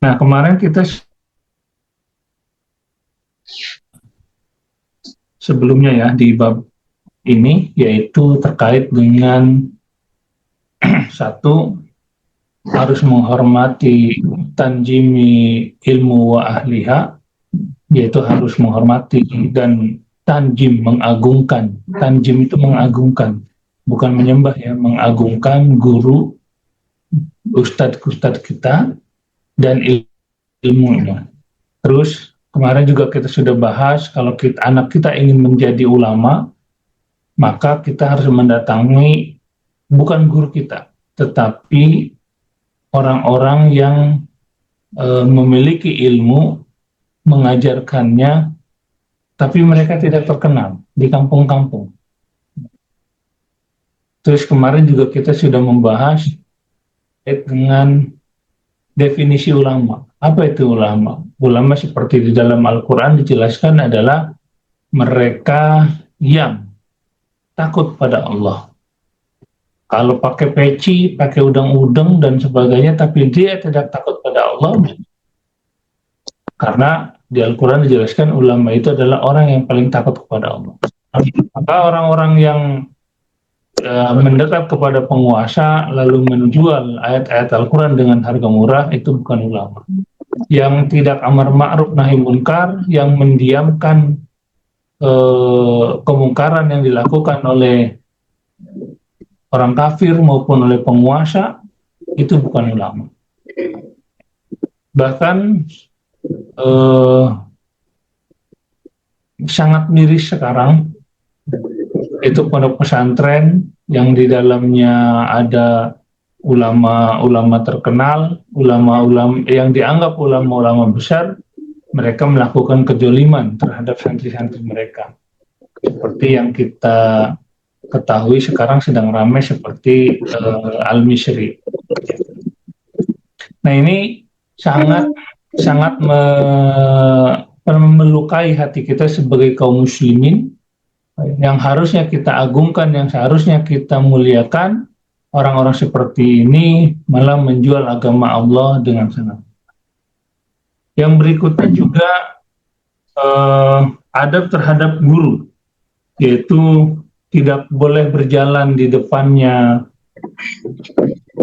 Nah, kemarin kita sebelumnya ya di bab ini yaitu terkait dengan satu, harus menghormati tanjimi ilmu wa ahliha, yaitu harus menghormati dan tanjim, mengagungkan. Tanjim itu mengagungkan, bukan menyembah ya, mengagungkan guru, ustadz-ustadz kita dan ilmunya. Terus kemarin juga kita sudah bahas kalau anak kita ingin menjadi ulama, maka kita harus mendatangi bukan guru kita, tetapi orang-orang yang memiliki ilmu, mengajarkannya, tapi mereka tidak terkenal di kampung-kampung. Terus kemarin juga kita sudah membahas dengan definisi ulama. Apa itu ulama? Ulama seperti di dalam Al-Quran dijelaskan adalah mereka yang takut pada Allah. Kalau pakai peci, pakai udang-udang dan sebagainya, tapi dia tidak takut pada Allah, karena di Al-Quran dijelaskan ulama itu adalah orang yang paling takut kepada Allah. Maka orang-orang yang mendekat kepada penguasa lalu menjual ayat-ayat Al-Quran dengan harga murah, itu bukan ulama. Yang tidak amar ma'ruf nahi munkar, yang mendiamkan kemungkaran yang dilakukan oleh orang kafir maupun oleh penguasa, itu bukan ulama. Bahkan sangat miris sekarang itu pondok pesantren yang di dalamnya ada ulama-ulama terkenal, ulama-ulama yang dianggap ulama-ulama besar, mereka melakukan kejoliman terhadap santri-santri mereka. Seperti yang kita ketahui sekarang sedang ramai seperti Al-Misri. Nah, ini sangat melukai hati kita sebagai kaum muslimin, yang harusnya kita agungkan, yang seharusnya kita muliakan. Orang-orang seperti ini malah menjual agama Allah dengan sangat. Yang berikutnya juga adab terhadap guru, yaitu tidak boleh berjalan di depannya,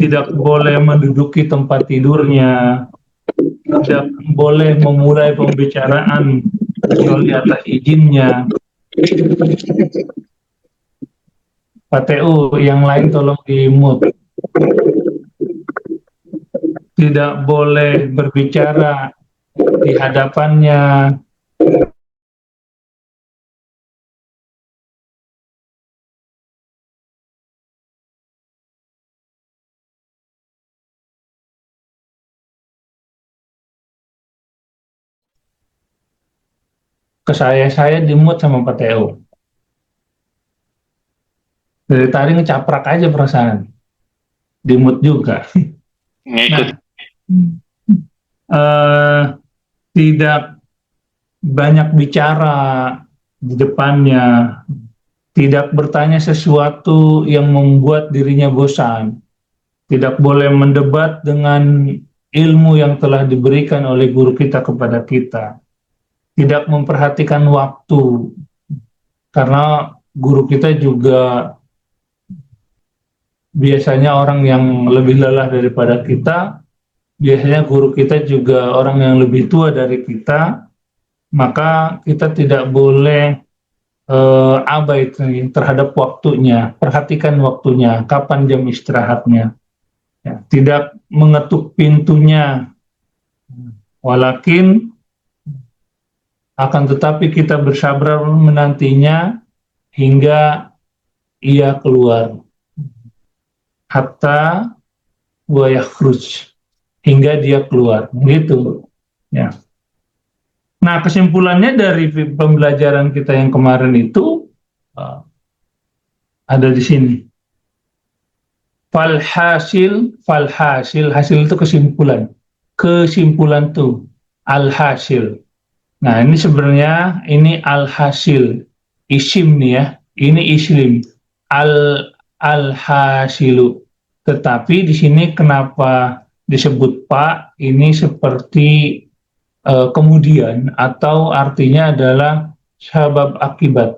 tidak boleh menduduki tempat tidurnya, tidak boleh memulai pembicaraan kecuali atas izinnya. Pak TU, yang lain tolong di-mute. Tidak boleh berbicara di hadapannya. Ke saya di-mute sama Pak TU. Dari tadi ngecaprak aja perasaan. Di-mute juga. Nah, tidak banyak bicara di depannya, tidak bertanya sesuatu yang membuat dirinya bosan, tidak boleh mendebat dengan ilmu yang telah diberikan oleh guru kita kepada kita, tidak memperhatikan waktu, karena guru kita juga biasanya orang yang lebih lelah daripada kita, biasanya guru kita juga orang yang lebih tua dari kita, maka kita tidak boleh abai terhadap waktunya, perhatikan waktunya, kapan jam istirahatnya. Ya, tidak mengetuk pintunya, walakin akan tetapi kita bersabar menantinya hingga ia keluar, hatta wa yakhruj, hingga dia keluar, gitu ya. Nah, kesimpulannya dari pembelajaran kita yang kemarin itu ada di sini. Falhasil, hasil itu kesimpulan. Kesimpulan tuh alhasil. Nah, ini sebenarnya ini alhasil. Isim nih ya. Ini isim. Alhasilu. Tetapi di sini kenapa disebut Pak ini seperti kemudian, atau artinya adalah sabab akibat.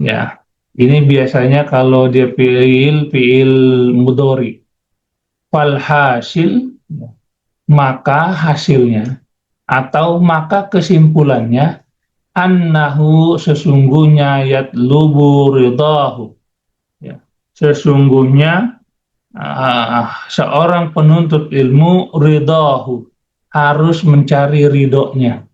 Ya, ini biasanya kalau dia fiil mudhari. Fal hasil, maka hasilnya, atau maka kesimpulannya, annahu sesungguhnya yatlubu ridahu. Ya, sesungguhnya seorang penuntut ilmu ridahu harus mencari ridhonya.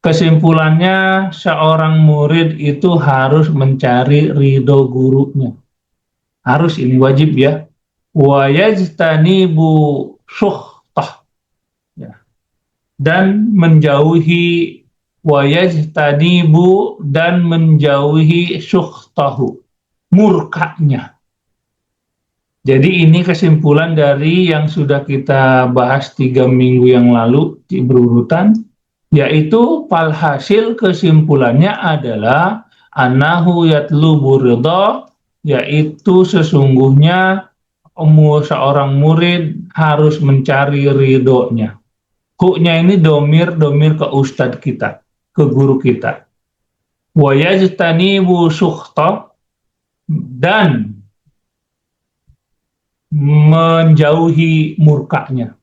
Kesimpulannya, seorang murid itu harus mencari ridho gurunya. Harus, ini wajib ya. Wa yajtanibu suhtah. Ya. Dan menjauhi, wa yajtanibu dan menjauhi suhtahu, murkanya. Jadi ini kesimpulan dari yang sudah kita bahas 3 minggu yang lalu berurutan, yaitu palhasil kesimpulannya adalah annahu yatlubu ridha, yaitu sesungguhnya seorang murid harus mencari ridhonya. Hu-nya ini domir ke ustadz kita, ke guru kita. Wa yajtanibu sukhta, dan menjauhi murkanya.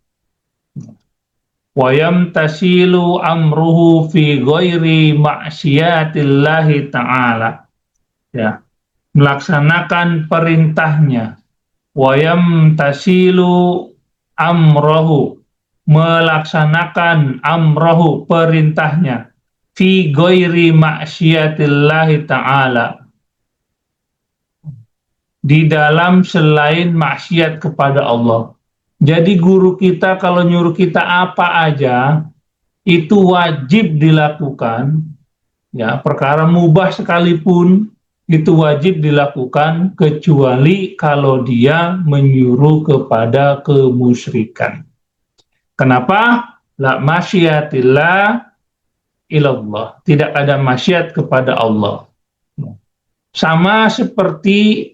Wa yamtasilu amruhu fi ghairi ma'siyatillahi ta'ala. Ya, melaksanakan perintahnya. Wa yamtasilu amruhu, melaksanakan amrahu, perintahnya, fi ghairi ma'siyatillahi ta'ala, di dalam selain maksiat kepada Allah. Jadi guru kita kalau nyuruh kita apa aja itu wajib dilakukan, ya, perkara mubah sekalipun itu wajib dilakukan, kecuali kalau dia menyuruh kepada kemusyrikan. Kenapa? La masyiatillah ilallah. Tidak ada maksiat kepada Allah. Sama seperti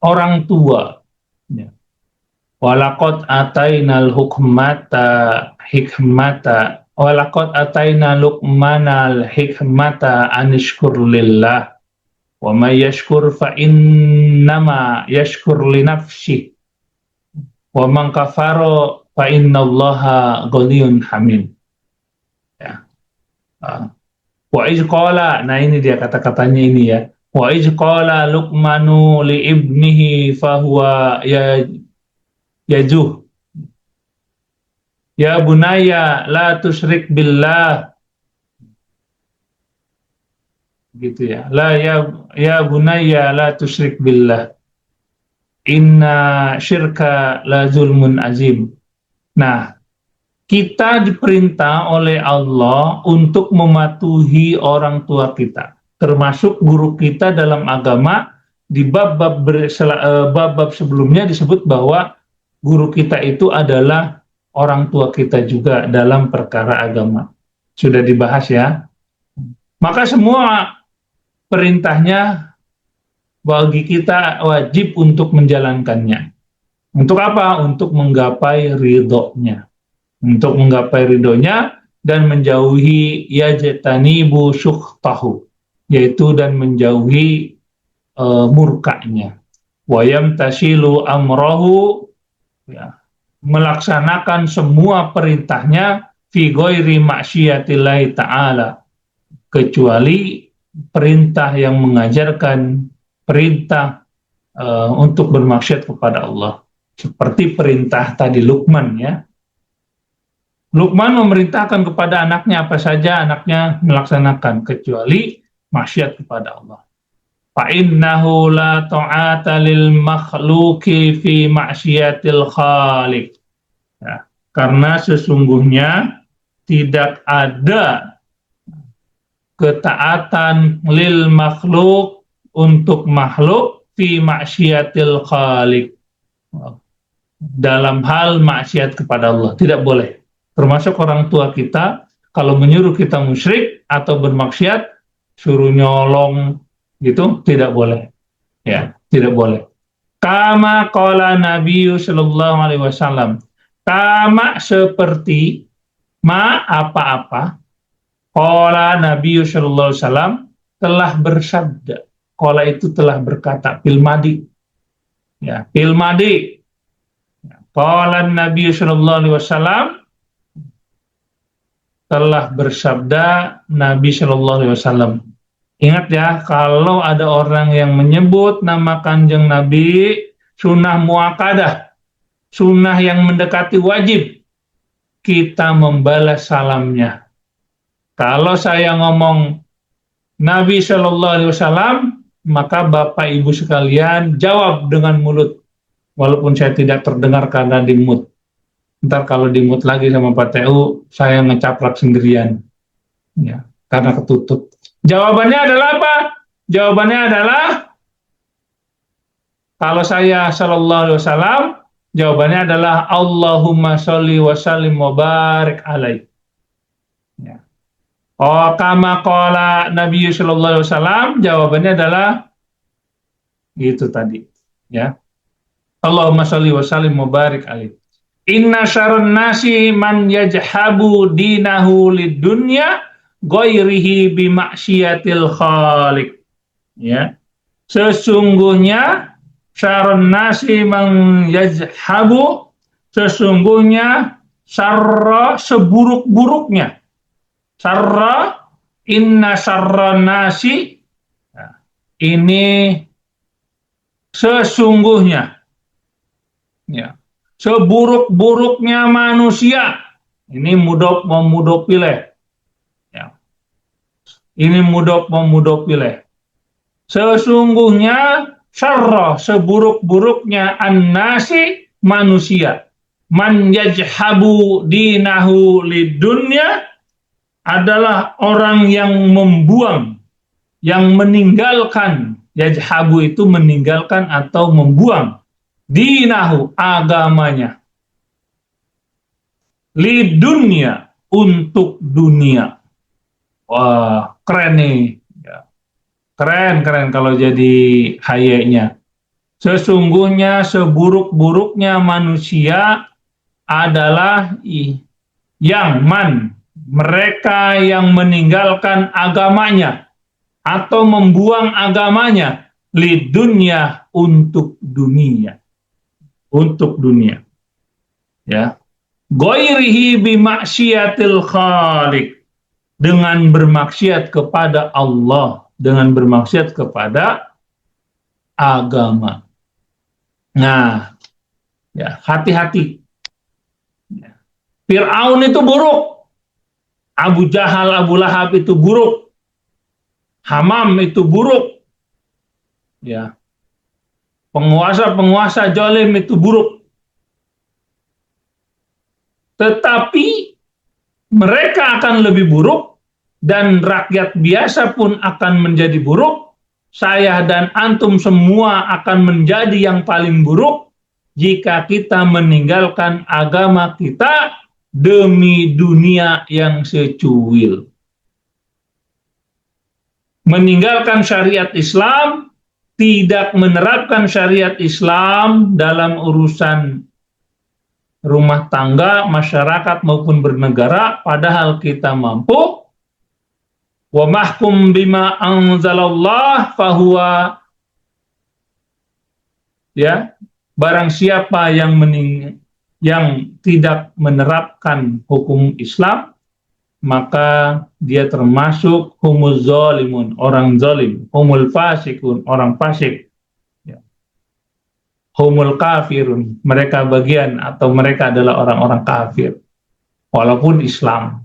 orang tua. Walaqad atainal hikmata walaqad ataina luqmanal hikmata anishkur lillah wa may yashkur fa innama yashkur li nafsihi wa man kafara fa innallaha ghaniyun hamid. Ya. Wa iz qala, nah ini dia kata-katanya ini ya. Wa iz qala Luqmanu li ibnihi fahuwa yajuh. Ya bunayya la tusyrik billah. Gitu ya. Ya bunayya la tusyrik billah. Inna syirka la zulmun azim. Nah, kita diperintah oleh Allah untuk mematuhi orang tua kita, termasuk guru kita dalam agama. Di bab-bab sebelumnya disebut bahwa guru kita itu adalah orang tua kita juga dalam perkara agama. Sudah dibahas ya. Maka semua perintahnya bagi kita wajib untuk menjalankannya. Untuk apa? Untuk menggapai ridhonya. Untuk menggapai ridhonya dan menjauhi yajtanibu sukhtahu, yaitu dan menjauhi murkanya. Wa yamtasilu amrahu, ya, melaksanakan semua perintahnya fi ghairi ma'siyatillahi ta'ala, kecuali perintah yang mengajarkan perintah untuk bermaksiat kepada Allah, seperti perintah tadi Luqman ya. Luqman memerintahkan kepada anaknya apa saja, anaknya melaksanakan kecuali maksiat kepada Allah. Fa innahu la ta'ata lil makhluqi fi ma'siyatil khaliq. Ya, karena sesungguhnya tidak ada ketaatan lil makhluk, untuk makhluk, fi maksiatil khaliq, dalam hal maksiat kepada Allah. Tidak boleh. Termasuk orang tua kita, kalau menyuruh kita musyrik atau bermaksiat, suruh nyolong gitu, tidak boleh. Ya, tidak boleh. Kama qala Nabi sallallahu alaihi wasallam, Kama seperti ma apa-apa qala Nabi sallallahu alaihi wasallam telah bersabda. Qala itu telah berkata fil madi. Ya, fil madi. Qala Nabi sallallahu alaihi wasallam telah bersabda Nabi sallallahu alaihi wasallam. Ingat ya, kalau ada orang yang menyebut nama Kanjeng Nabi, sunnah muakkadah, sunnah yang mendekati wajib, kita membalas salamnya. Kalau saya ngomong Nabi Shallallahu Alaihi Wasallam, maka Bapak Ibu sekalian jawab dengan mulut, walaupun saya tidak terdengar karena di mute. Ntar kalau di mute lagi sama Pak TU, saya ngecaplak sendirian, ya, karena ketutup. Jawabannya adalah apa? Jawabannya adalah kalau saya Shallallahu Alaihi Wasallam, jawabannya adalah Allahumma sholli wa sallim wa barik alaih. Ya. Oh, kama qala Nabi sallallahu alaihi wasallam, jawabannya adalah itu tadi, ya. Allahumma sholli wa sallim wa barik alaih. Inna syarrun nasi man yajhabu dinahu lidunya ghairihi bi maksiatil khaliq. Ya. Sesungguhnya syarrun nasi man yajhabu, sesungguhnya syarra seburuk-buruknya. Syarra, inna syarra nasi, ini sesungguhnya, ya, seburuk-buruknya manusia. Ini mudhof memudhof pilih, ya. Ini mudhof memudhof pilih. Sesungguhnya syarra, seburuk-buruknya an-nasi, manusia. Man yajhabu dinahu lidunya, adalah orang yang membuang, yang meninggalkan, yajhabu itu meninggalkan atau membuang, dinahu agamanya, lidunya untuk dunia. Wah, keren nih, ya. Keren kalau jadi hayenya. Sesungguhnya seburuk-buruknya manusia adalah yang mereka yang meninggalkan agamanya atau membuang agamanya lidunya untuk dunia, ya. Ghairihi bi maksiatil khaliq, dengan bermaksiat kepada Allah, dengan bermaksiat kepada agama. Nah, ya, hati-hati. Fir'aun itu buruk, Abu Jahal, Abu Lahab itu buruk, Hamam itu buruk, ya, penguasa-penguasa zalim itu buruk. Tetapi mereka akan lebih buruk dan rakyat biasa pun akan menjadi buruk. Saya dan antum semua akan menjadi yang paling buruk jika kita meninggalkan agama kita demi dunia yang secuil. Meninggalkan syariat Islam, tidak menerapkan syariat Islam dalam urusan rumah tangga, masyarakat maupun bernegara, padahal kita mampu. Wa mahkum bima anzalallah fahuwa, ya, barang siapa yang tidak menerapkan hukum Islam, maka dia termasuk humuz zalimun, orang zalim, humul fasikun, orang fasik, ya. Humul kafirun, mereka bagian atau mereka adalah orang-orang kafir walaupun Islam.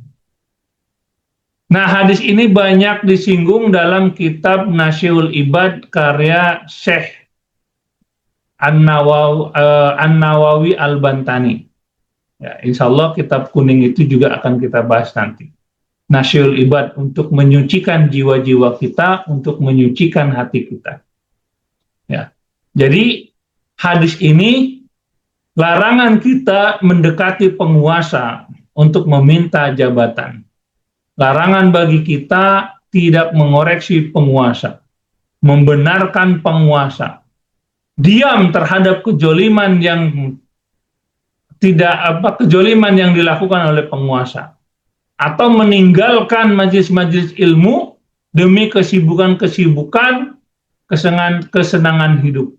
Nah, hadis ini banyak disinggung dalam kitab Nasyul Ibad karya Syekh An-Nawawi Al-Bantani. Ya, insya Allah kitab kuning itu juga akan kita bahas nanti. Nasyul Ibad, untuk menyucikan jiwa-jiwa kita, untuk menyucikan hati kita. Ya, jadi hadis ini larangan kita mendekati penguasa untuk meminta jabatan. Larangan bagi kita tidak mengoreksi penguasa, membenarkan penguasa, diam terhadap kejoliman yang kejoliman yang dilakukan oleh penguasa, atau meninggalkan majelis-majelis ilmu demi kesibukan-kesibukan kesenangan hidup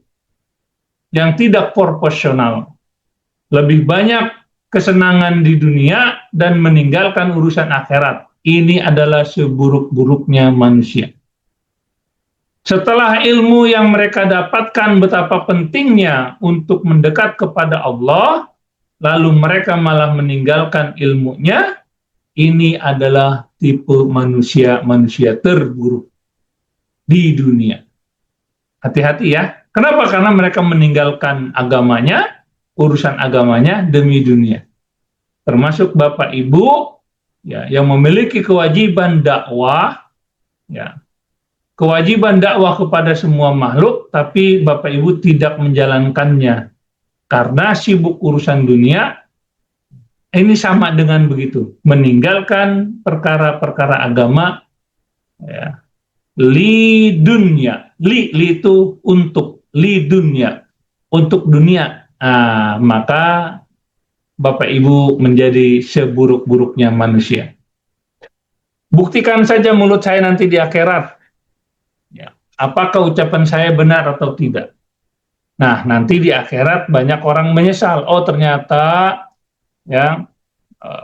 yang tidak proporsional. Lebih banyak kesenangan di dunia dan meninggalkan urusan akhirat. Ini adalah seburuk-buruknya manusia. Setelah ilmu yang mereka dapatkan betapa pentingnya untuk mendekat kepada Allah, lalu mereka malah meninggalkan ilmunya. Ini adalah tipe manusia terburuk di dunia. Hati-hati ya. Kenapa? Karena mereka meninggalkan agamanya, urusan agamanya demi dunia. Termasuk Bapak Ibu ya, yang memiliki kewajiban dakwah, ya, kewajiban dakwah kepada semua makhluk, tapi Bapak Ibu tidak menjalankannya karena sibuk urusan dunia. Ini sama dengan begitu, meninggalkan perkara-perkara agama, ya, li dunia, li itu untuk, li dunia, untuk dunia. Nah, maka Bapak Ibu menjadi seburuk-buruknya manusia. Buktikan saja mulut saya nanti di akhirat, ya, apakah ucapan saya benar atau tidak. Nah, nanti di akhirat banyak orang menyesal. Oh, ternyata ya,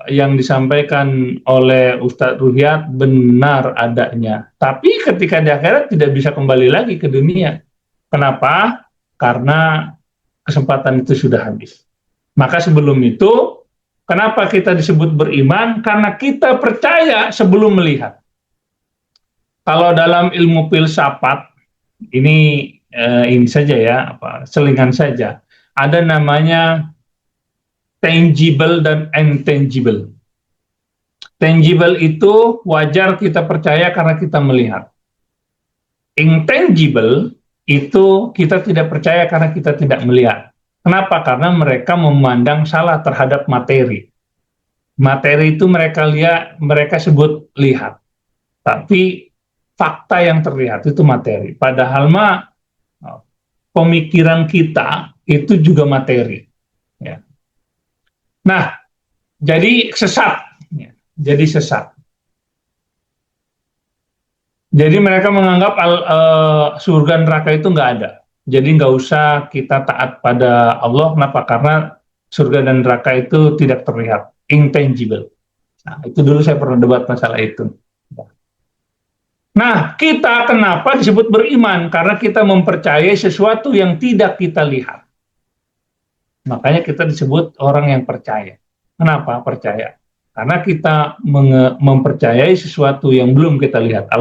yang disampaikan oleh Ustadz Ruhyat benar adanya. Tapi ketika di akhirat tidak bisa kembali lagi ke dunia. Kenapa? Karena kesempatan itu sudah habis. Maka sebelum itu, kenapa kita disebut beriman? Karena kita percaya sebelum melihat. Kalau dalam ilmu filsafat, ini saja ya, selingan saja. Ada namanya tangible dan intangible. Tangible itu wajar kita percaya karena kita melihat. Intangible itu kita tidak percaya karena kita tidak melihat. Kenapa? Karena mereka memandang salah terhadap materi. Materi itu mereka sebut lihat. Tapi fakta yang terlihat itu materi. Padahal pemikiran kita itu juga materi. Ya. Nah, jadi sesat. Jadi sesat. Jadi mereka menganggap surga neraka itu nggak ada. Jadi nggak usah kita taat pada Allah. Kenapa? Karena surga dan neraka itu tidak terlihat, intangible. Nah, itu dulu saya pernah debat masalah itu. Nah, kita kenapa disebut beriman? Karena kita mempercayai sesuatu yang tidak kita lihat. Makanya kita disebut orang yang percaya. Kenapa percaya? Karena kita mempercayai sesuatu yang belum kita lihat,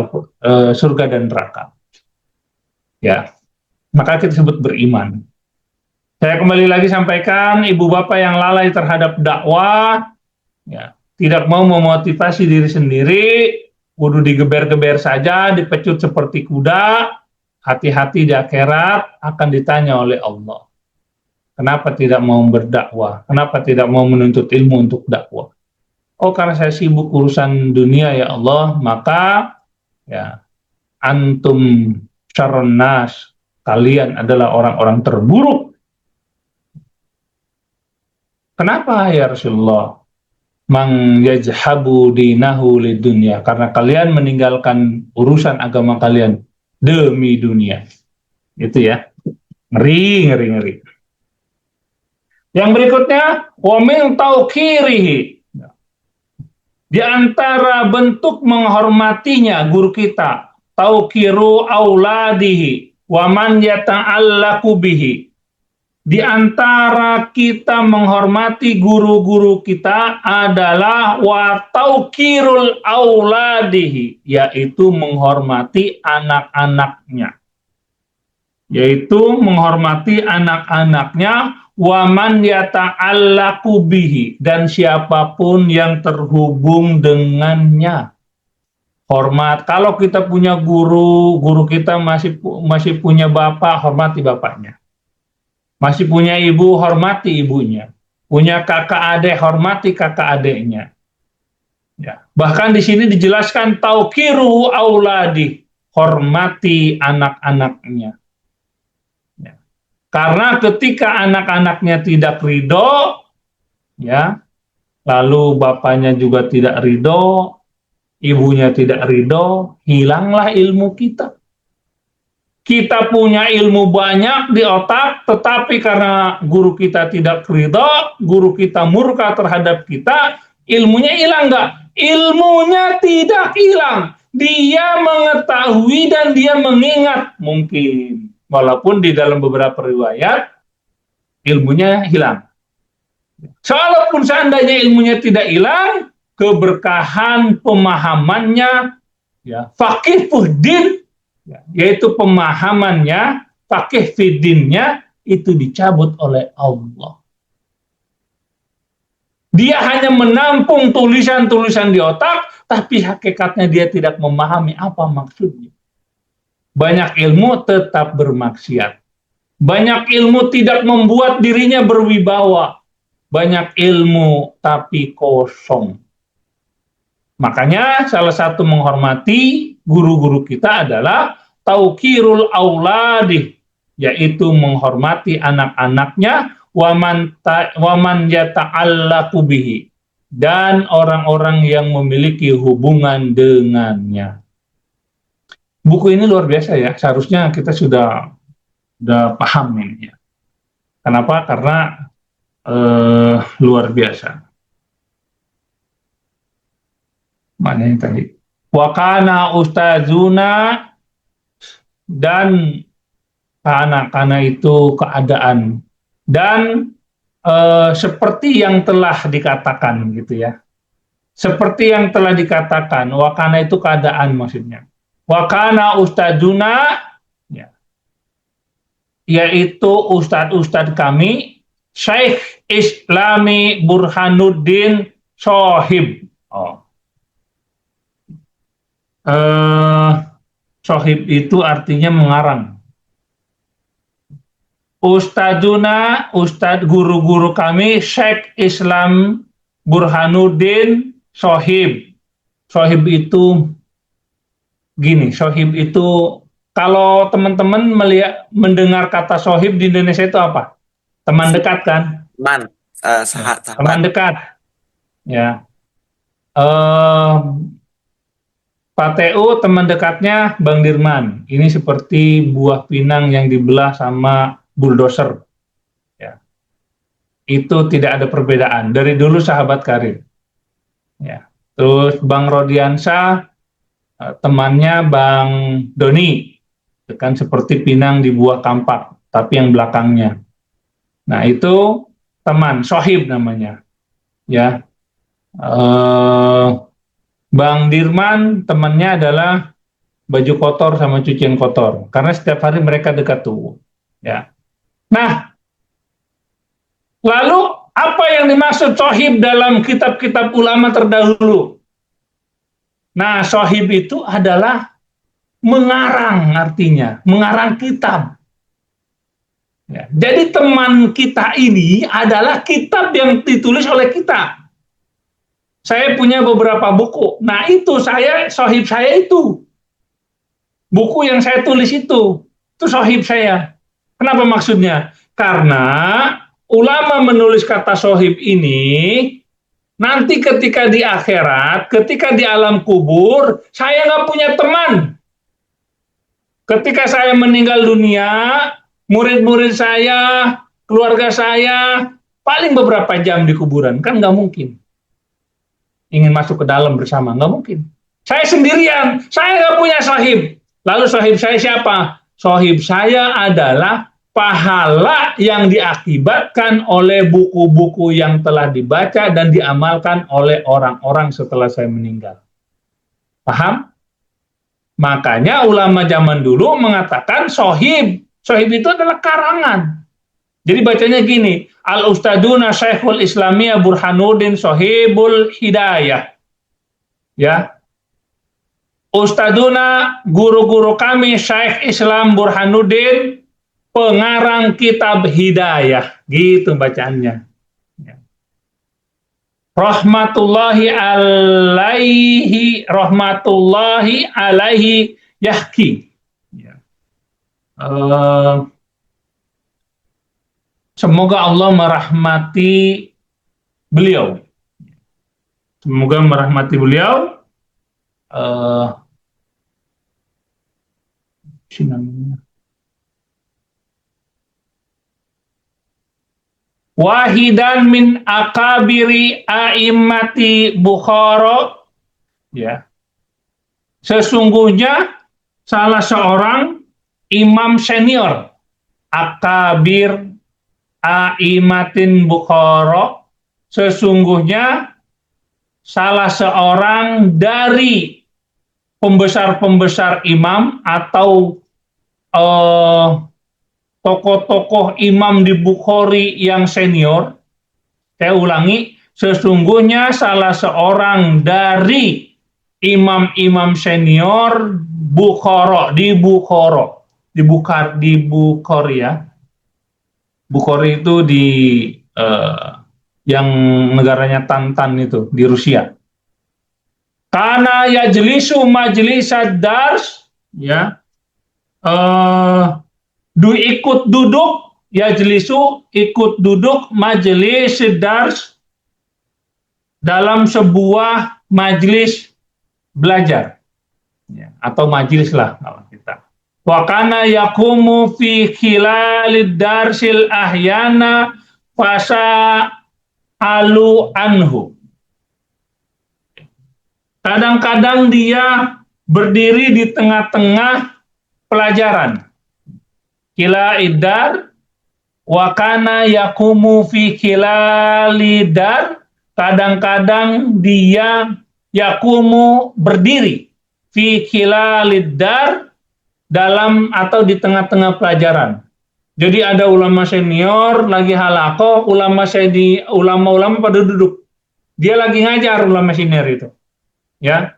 surga dan neraka. Ya, maka kita disebut beriman. Saya kembali lagi sampaikan, ibu bapak yang lalai terhadap dakwah, ya, tidak mau memotivasi diri sendiri, kudu digeber-geber saja, dipecut seperti kuda, hati-hati di akhirat akan ditanya oleh Allah. Kenapa tidak mau berdakwah? Kenapa tidak mau menuntut ilmu untuk dakwah? Oh, karena saya sibuk urusan dunia ya Allah, maka ya antum syarrun nas, kalian adalah orang-orang terburuk. Kenapa ya Rasulullah? Mang yajhabu dinahu lidunya, karena kalian meninggalkan urusan agama kalian demi dunia. Itu ya. Ngeri. Yang berikutnya, wa min taukirihi. Di antara bentuk menghormatinya guru kita, taukiru auladihi wa man yata'allaqu bihi. Di antara kita menghormati guru-guru kita adalah wa taukirul auladihi, yaitu menghormati anak-anaknya. Yaitu menghormati anak-anaknya, wa man yata'allaqu bihi, dan siapapun yang terhubung dengannya. Hormat. Kalau kita punya guru kita masih punya bapak, hormati bapaknya. Masih punya ibu, hormati ibunya. Punya kakak adik, hormati kakak adiknya. Ya. Bahkan di sini dijelaskan taukiru auladi, hormati anak-anaknya. Ya. Karena ketika anak-anaknya tidak ridho, ya. Lalu bapaknya juga tidak ridho, ibunya tidak ridho, hilanglah ilmu kita. Kita punya ilmu banyak di otak, tetapi karena guru kita tidak ridho, guru kita murka terhadap kita, ilmunya hilang nggak? Ilmunya tidak hilang. Dia mengetahui dan dia mengingat mungkin. Walaupun di dalam beberapa riwayat, ilmunya hilang. Walaupun seandainya ilmunya tidak hilang, keberkahan pemahamannya, ya, faqih fuddin, ya, yaitu pemahamannya, faqih fiddinnya, itu dicabut oleh Allah. Dia hanya menampung tulisan-tulisan di otak, tapi hakikatnya dia tidak memahami apa maksudnya. Banyak ilmu tetap bermaksiat. Banyak ilmu tidak membuat dirinya berwibawa. Banyak ilmu tapi kosong. Makanya salah satu menghormati guru-guru kita adalah tauqirul auladi, yaitu menghormati anak-anaknya, waman yata'allaqu bihi, dan orang-orang yang memiliki hubungan dengannya. Buku ini luar biasa ya, seharusnya kita sudah paham ini ya. Kenapa? Karena luar biasa. Mana yang tadi? Wakana ustazuna, dan karena itu keadaan, dan seperti yang telah dikatakan gitu ya. Seperti yang telah dikatakan, wakana itu keadaan maksudnya. Wakana ustazuna, ya, yaitu ustadz-ustadz kami, Syekh Islami Burhanuddin Sohib. Sohib itu artinya mengarang. Ustadzuna, ustadz guru-guru kami, Syekh Islam Burhanuddin Sohib. Sohib itu gini, Sohib itu kalau teman-teman mendengar kata sohib di Indonesia itu apa? Teman dekat kan? Sahabat. Teman dekat. Ya. Pak TU teman dekatnya Bang Dirman. Ini seperti buah pinang yang dibelah sama bulldozer. Ya. Itu tidak ada perbedaan. Dari dulu sahabat karib. Ya. Terus Bang Rodiansyah, temannya Bang Doni. Kan seperti pinang di buah kampak, tapi yang belakangnya. Nah itu teman, sohib namanya. Ya, Bang Dirman temannya adalah baju kotor sama cucian kotor, karena setiap hari mereka dekat tuh. Ya. Nah, lalu apa yang dimaksud sohib dalam kitab-kitab ulama terdahulu? Nah, sohib itu adalah mengarang, artinya mengarang kitab. Ya, jadi teman kita ini adalah kitab yang ditulis oleh kita. Saya punya beberapa buku. Nah itu sohib saya itu. Buku yang saya tulis itu sohib saya. Kenapa maksudnya? Karena ulama menulis kata sohib ini, nanti ketika di akhirat, ketika di alam kubur, saya nggak punya teman. Ketika saya meninggal dunia, murid-murid saya, keluarga saya, paling beberapa jam di kuburan. Kan nggak mungkin. Ingin masuk ke dalam bersama, nggak mungkin. Saya sendirian, saya nggak punya sahib. Lalu sahib saya siapa? Sahib saya adalah pahala yang diakibatkan oleh buku-buku yang telah dibaca dan diamalkan oleh orang-orang setelah saya meninggal. Paham? Makanya ulama zaman dulu mengatakan sohib. Sohib itu adalah karangan. Jadi bacanya gini, Al-Ustaduna Syekhul Islamiyah Burhanuddin Sohibul Hidayah. Ya. Ustaduna, guru-guru kami Syekh Islam Burhanuddin, pengarang kitab Hidayah. Gitu bacaannya. Ya. Rahmatullahi alaihi yahki. Ya. Semoga Allah merahmati beliau. Semoga merahmati beliau. Wahidan min akabiri a'immati Bukhara, ya. Sesungguhnya salah seorang imam senior akabir a'immatin Bukhara, sesungguhnya salah seorang dari pembesar-pembesar imam atau tokoh-tokoh imam di Bukhari yang senior. Saya ulangi, sesungguhnya salah seorang dari imam-imam senior Bukhara, di Bukhari ya. Bukhari itu di yang negaranya Tantan itu di Rusia. Karena yajlisu majlisad dars, ya, ikut duduk, yajlisu ikut duduk majelis dars dalam sebuah majlis belajar, ya, atau majlis lah kalau kita. Wa kana yaqumu fi khilalid darsil ahyana fasa alu anhu. Kadang-kadang dia berdiri di tengah-tengah pelajaran. Kila idar wa kana yaqumu fi khilalidar. Kadang-kadang dia yaqumu berdiri fi khilalidar dalam atau di tengah-tengah pelajaran. Jadi ada ulama senior lagi halaqah, ulama-ulama pada duduk. Dia lagi ngajar ulama senior itu. Ya.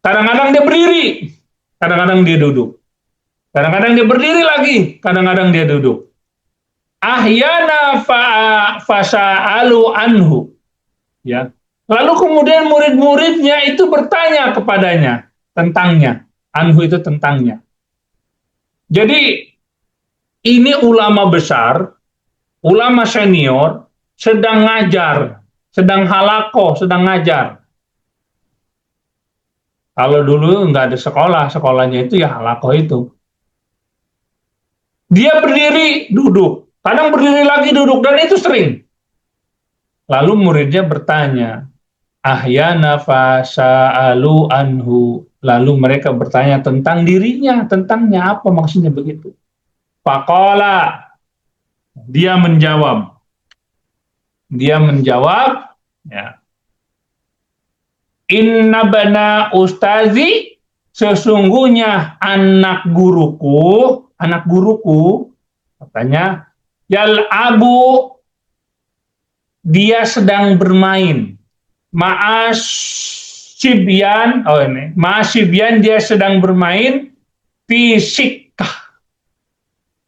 Kadang-kadang dia berdiri, kadang-kadang dia duduk. Kadang-kadang dia berdiri lagi, kadang-kadang dia duduk. Ahyana fasa'alu anhu. Ya. Lalu kemudian murid-muridnya itu bertanya kepadanya tentangnya. Anhu itu tentangnya. Jadi ini ulama besar, ulama senior sedang ngajar, sedang halaqah, sedang ngajar. Kalau dulu nggak ada sekolah, sekolahnya itu ya halaqah itu. Dia berdiri, duduk. Kadang berdiri lagi, duduk. Dan itu sering. Lalu muridnya bertanya, ahyana fasa'alu anhu. Lalu mereka bertanya tentang dirinya, tentangnya apa maksudnya begitu. Faqala, dia menjawab. Dia menjawab, ya. Inna bana ustazi, sesungguhnya anak guruku, katanya, yal'abu, dia sedang bermain. Ma'asibyan, dia sedang bermain, fisikah.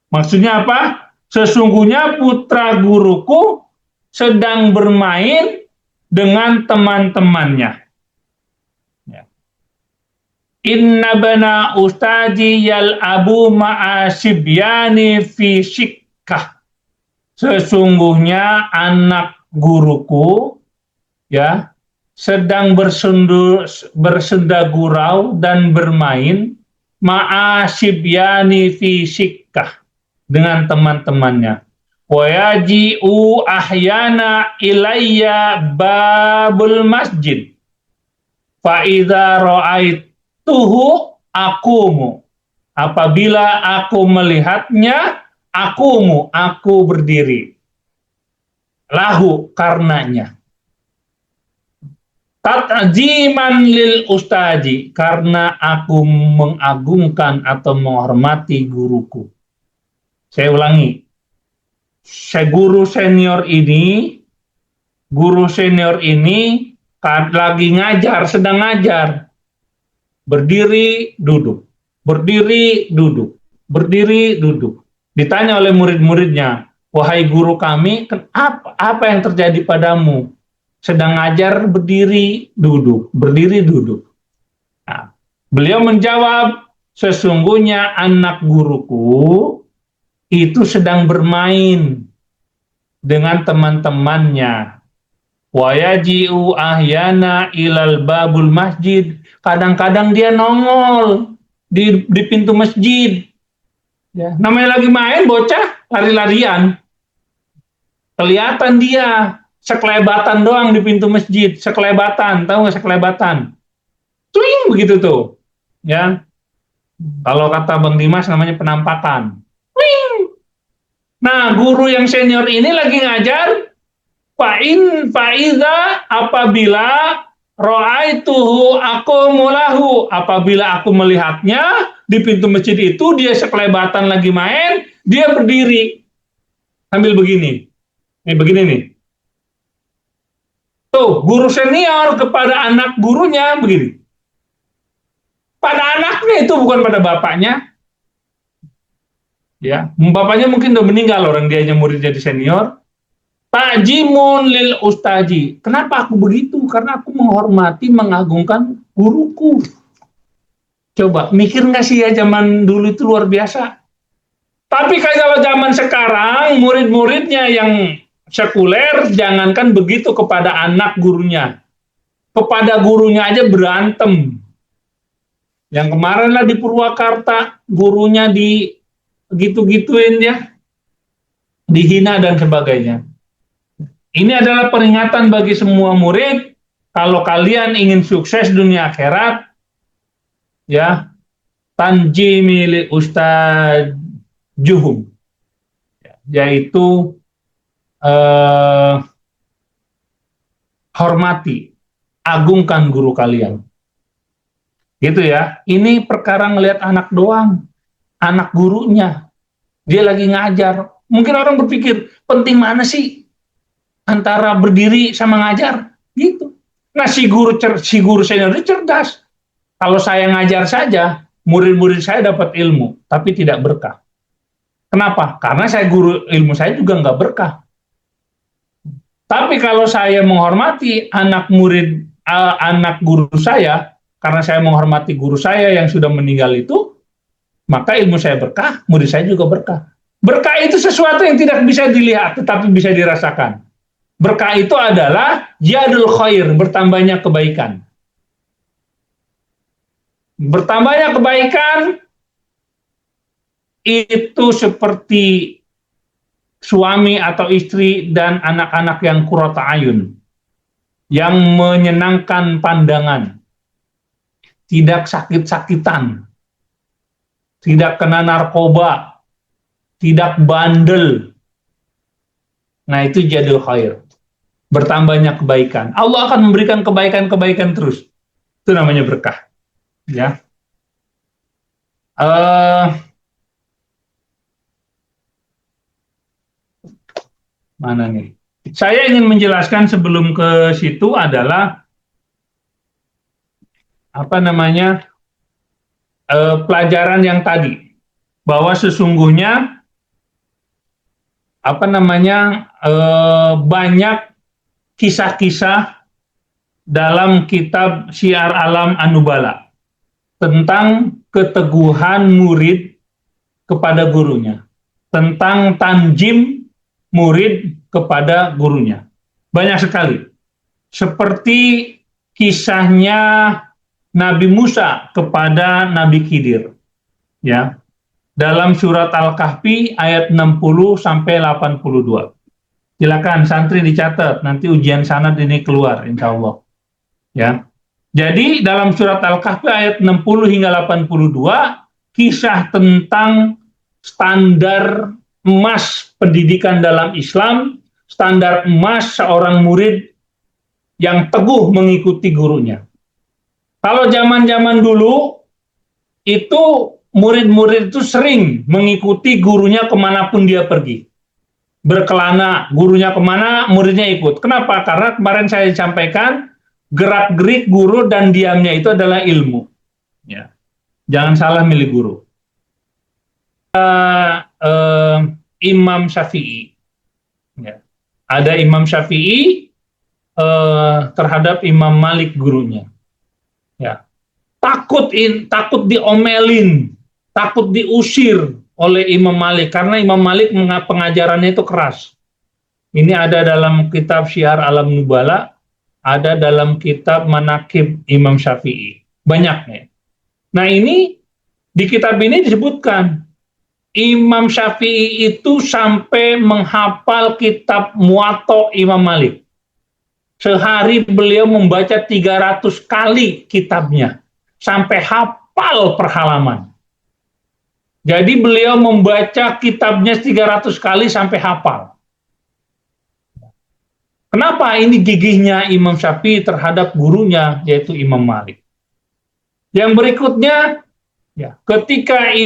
Maksudnya apa? Sesungguhnya putra guruku sedang bermain dengan teman-temannya. Inna bana ustadi yal'abu ma'asibyani fisikah. Sesungguhnya anak guruku, ya, sedang bersendagurau dan bermain ma'asibyani fisikah dengan teman-temannya. Wa yaji'u ahyana ilayya babul masjid. Fa idza ra'aituhu akumu. Apabila aku melihatnya, aku berdiri. Lahu, karenanya. Tat'ziman lil ustadi, karena aku mengagungkan atau menghormati guruku. Saya ulangi. Guru senior ini lagi ngajar, sedang ngajar. Berdiri, duduk. Berdiri, duduk. Berdiri, duduk. Ditanya oleh murid-muridnya, wahai guru kami, apa yang terjadi padamu? Sedang ngajar, berdiri, duduk. Berdiri, duduk. Nah, beliau menjawab, sesungguhnya anak guruku itu sedang bermain dengan teman-temannya. Wa yaji'u ahyana ilal babul masjid. Kadang-kadang dia nongol di pintu masjid. Ya, namanya lagi main bocah lari-larian. Kelihatan dia sekelebatan doang di pintu masjid, sekelebatan, tahu nggak sekelebatan? Tuing begitu tuh. Ya. Kalau kata Bang Dimas namanya penampakan. Tuing. Nah, guru yang senior ini lagi ngajar faiza apabila ra'aituhu aku mulahu, apabila aku melihatnya di pintu masjid itu dia sekelebatan lagi main, dia berdiri sambil begini. Begini nih. Tuh, guru senior kepada anak gurunya begini. Pada anaknya itu bukan pada bapaknya. Ya, bapaknya mungkin udah meninggal, orang dia hanya murid jadi senior. Tajimun lil ustaji. Kenapa aku begitu? Karena aku menghormati, mengagungkan guruku. Coba, mikir nggak sih ya zaman dulu itu luar biasa. Tapi kalau zaman sekarang, murid-muridnya yang sekuler, jangankan begitu kepada anak gurunya. Kepada gurunya aja berantem. Yang kemarin lah di Purwakarta, gurunya di gitu-gituin ya, dihina dan sebagainya. Ini adalah peringatan bagi semua murid, kalau kalian ingin sukses dunia akhirat, ya, tanjimi li ustajuhum, yaitu hormati, agungkan guru kalian. Gitu ya. Ini perkara ngelihat anak doang, anak gurunya. Dia lagi ngajar. Mungkin orang berpikir, penting mana sih antara berdiri sama ngajar? Gitu. Nah, si guru senior itu cerdas. Kalau saya ngajar saja, murid-murid saya dapat ilmu, tapi tidak berkah. Kenapa? Karena saya guru ilmu saya juga nggak berkah. Tapi kalau saya menghormati anak guru saya, karena saya menghormati guru saya yang sudah meninggal itu, maka ilmu saya berkah, murid saya juga berkah. Berkah itu sesuatu yang tidak bisa dilihat, tetapi bisa dirasakan. Berkah itu adalah jadul khair, bertambahnya kebaikan. Bertambahnya kebaikan itu seperti suami atau istri dan anak-anak yang qurrata ayun, yang menyenangkan pandangan, tidak sakit-sakitan, tidak kena narkoba, tidak bandel. Nah, itu jadul khair. Bertambahnya kebaikan. Allah akan memberikan kebaikan-kebaikan terus. Itu namanya berkah. Ya. Mana nih? Saya ingin menjelaskan sebelum ke situ adalah pelajaran yang tadi, bahwa sesungguhnya banyak kisah-kisah dalam kitab Syiar Alam An-Nubala tentang keteguhan murid kepada gurunya, tentang tanjim murid kepada gurunya. Banyak sekali. Seperti kisahnya Nabi Musa kepada Nabi Khidir. Ya. Dalam surat Al-Kahfi ayat 60 sampai 82. Silakan santri dicatat, nanti ujian sanad ini keluar insya Allah. Ya. Jadi dalam surat Al-Kahfi ayat 60 hingga 82, kisah tentang standar emas pendidikan dalam Islam, standar emas seorang murid yang teguh mengikuti gurunya. Kalau zaman-zaman dulu, itu murid-murid itu sering mengikuti gurunya kemanapun dia pergi. Berkelana, gurunya kemana, muridnya ikut. Kenapa? Karena kemarin saya sampaikan, gerak-gerik guru dan diamnya itu adalah ilmu. Ya. Jangan salah milih guru. Imam Syafi'i. Ya. Ada Imam Syafi'i terhadap Imam Malik gurunya. Ya. Takut diomelin, takut diusir oleh Imam Malik, karena Imam Malik pengajarannya itu keras. Ini ada dalam kitab Syiar Alam Nubala, ada dalam kitab Manaqib Imam Syafi'i. Banyak nih. Nah ini, di kitab ini disebutkan, Imam Syafi'i itu sampai menghafal kitab Muwatta Imam Malik. Sehari beliau membaca 300 kali kitabnya, sampai hafal per halaman. Jadi beliau membaca kitabnya 300 kali sampai hafal. Kenapa? Ini gigihnya Imam Syafi'i terhadap gurunya, yaitu Imam Malik. Yang berikutnya, ya, ketika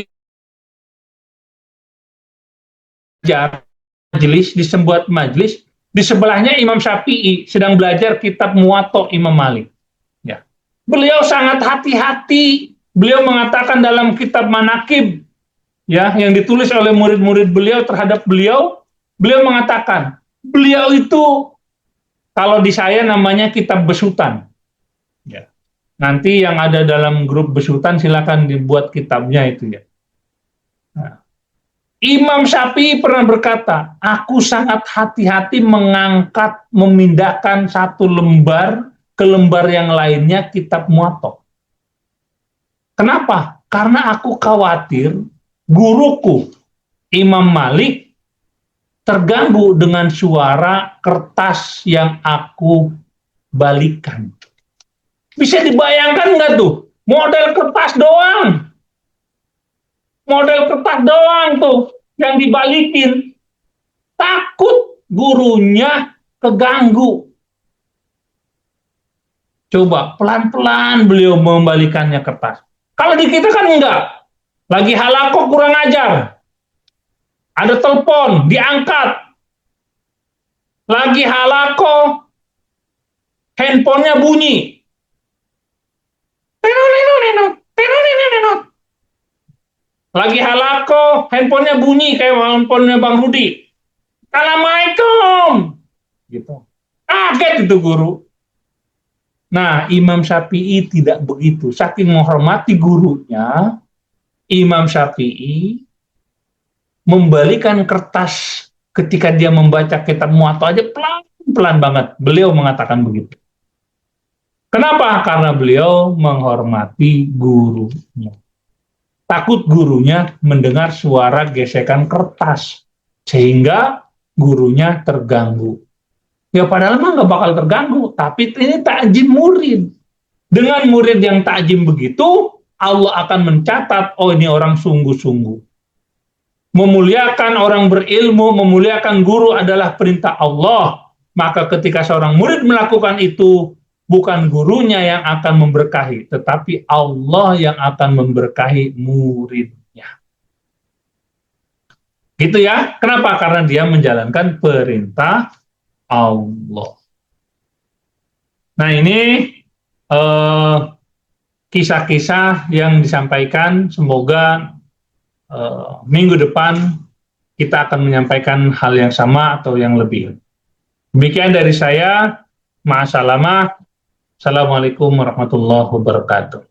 majelis, di sebuah majelis, di sebelahnya Imam Syafi'i sedang belajar kitab Muwatta Imam Malik. Ya. Beliau sangat hati-hati. Beliau mengatakan dalam kitab Manaqib, ya, yang ditulis oleh murid-murid beliau terhadap beliau, beliau mengatakan, beliau itu, kalau di saya namanya kitab besutan. Ya. Nanti yang ada dalam grup besutan silakan dibuat kitabnya itu ya. Nah, Imam Syafi'i pernah berkata, aku sangat hati-hati memindahkan satu lembar ke lembar yang lainnya kitab Muwatta. Kenapa? Karena aku khawatir guruku Imam Malik terganggu dengan suara kertas yang aku balikan. Bisa dibayangkan nggak tuh? Model kertas doang. Model kertas doang tuh yang dibalikin. Takut gurunya keganggu. Coba pelan-pelan beliau membalikannya kertas. Kalau di kita kan enggak. Lagi halaqah kurang ajar. Ada telepon, diangkat. Lagi halaqah, handphonenya bunyi. Lagi halaqah, handphonenya bunyi kayak handphonenya Bang Rudi. Assalamualaikum. Gitu. Kaget itu guru. Nah, Imam Syafi'i tidak begitu. Saking menghormati gurunya, Imam Syafi'i membalikan kertas ketika dia membaca kitab Muwatta aja pelan-pelan banget. Beliau mengatakan begitu. Kenapa? Karena beliau menghormati gurunya. Takut gurunya mendengar suara gesekan kertas, sehingga gurunya terganggu. Ya padahal mah nggak bakal terganggu, tapi ini takjim murid. Dengan murid yang takjim begitu, Allah akan mencatat, oh ini orang sungguh-sungguh. Memuliakan orang berilmu, memuliakan guru adalah perintah Allah. Maka ketika seorang murid melakukan itu, bukan gurunya yang akan memberkahi, tetapi Allah yang akan memberkahi muridnya. Gitu ya. Kenapa? Karena dia menjalankan perintah Allah. Nah ini kisah-kisah yang disampaikan, semoga minggu depan kita akan menyampaikan hal yang sama atau yang lebih. Demikian dari saya. Ma'assalamah. Assalamualaikum warahmatullahi wabarakatuh.